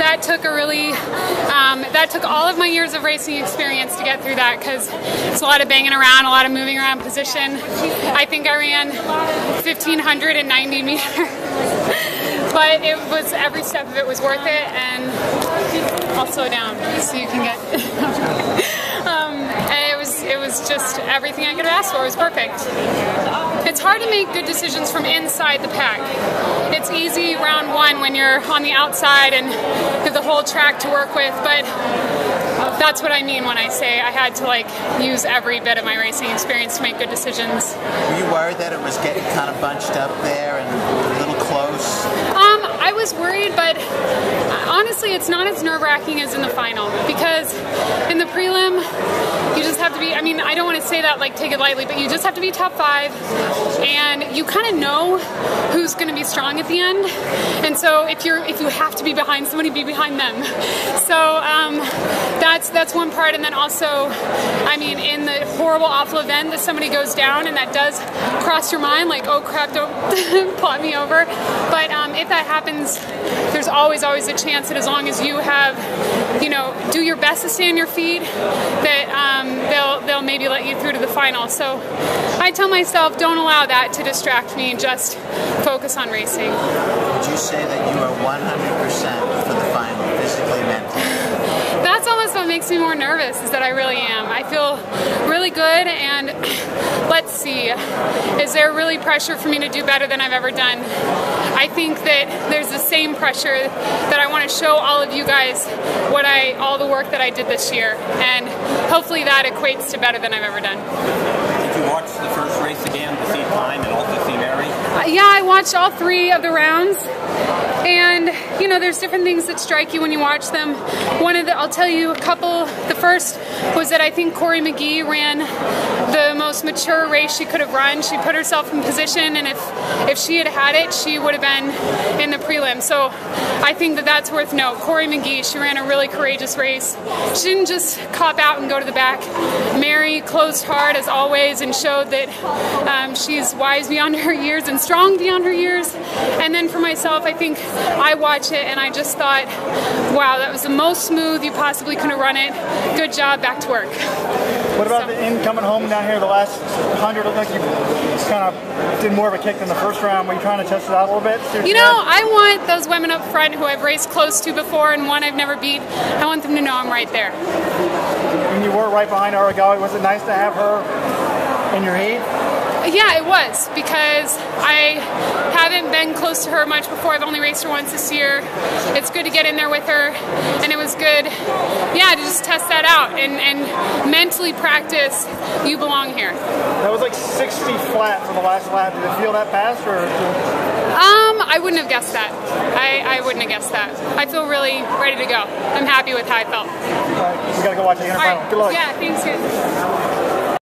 that took that took all of my years of racing experience to get through that, because it's a lot of banging around, a lot of moving around position. I think I ran 1,590 meters. But it was, every step of it was worth it, and I'll slow down so you can get. And it was just everything I could have asked for. It was perfect. It's hard to make good decisions from inside the pack. It's easy round one when you're on the outside and have the whole track to work with, but that's what I mean when I say I had to use every bit of my racing experience to make good decisions. Were you worried that it was getting kind of bunched up there and a little close? I was worried, but honestly it's not as nerve-wracking as in the final, because in the prelim you just have to be, I mean, I don't want to say that take it lightly, but you just have to be top 5, and you kind of know who's going to be strong at the end, and so if you have to be behind somebody, be behind them. So that's one part. And then also, I mean, in the horrible, awful event that somebody goes down, and that does cross your mind, oh crap, don't plot me over. But if that happens, there's always a chance that as long as you have, do your best to stay on your feet, that they'll maybe let you through to the final. So I tell myself, don't allow that to distract me, just focus on racing. Would you say that you are 100% for the final, physically, mentally? That's almost what makes me more nervous, is that I really am. I feel really good, and let's see, is there really pressure for me to do better than I've ever done? I think that there's the same pressure that I want to show all of you guys all the work that I did this year, and hopefully that equates to better than I've ever done. Did you watch the first race again to see time and also see Mary? Yeah, I watched all 3 of the rounds, and there's different things that strike you when you watch them. I'll tell you a couple. The first was that I think Corey McGee ran the most mature race she could have run. She put herself in position, and if she had had it, she would have been in the prelim. So I think that that's worth note. Corey McGee, she ran a really courageous race. She didn't just cop out and go to the back. Mary closed hard as always and showed that she's wise beyond her years and strong beyond her years. And then for myself, I think I watch it and I just thought, wow, that was the most smooth you possibly could have run it. Good job, back to work. What about the coming home down here the last 100? Looked like you kind of did more of a kick than the first round. Were you trying to test it out a little bit? I want those women up front who I've raced close to before and one I've never beat, I want them to know I'm right there. When you were right behind Aragawi, was it nice to have her in your heat? Yeah, it was, because I haven't been close to her much before. I've only raced her once this year. It's good to get in there with her, and it was good, yeah, to just test that out and mentally practice, you belong here. That was 60 flat for the last lap. Did it feel that fast, or? I wouldn't have guessed that. I wouldn't have guessed that. I feel really ready to go. I'm happy with how I felt. All right, we gotta go watch the final. Right. Good luck. Yeah, thanks, guys.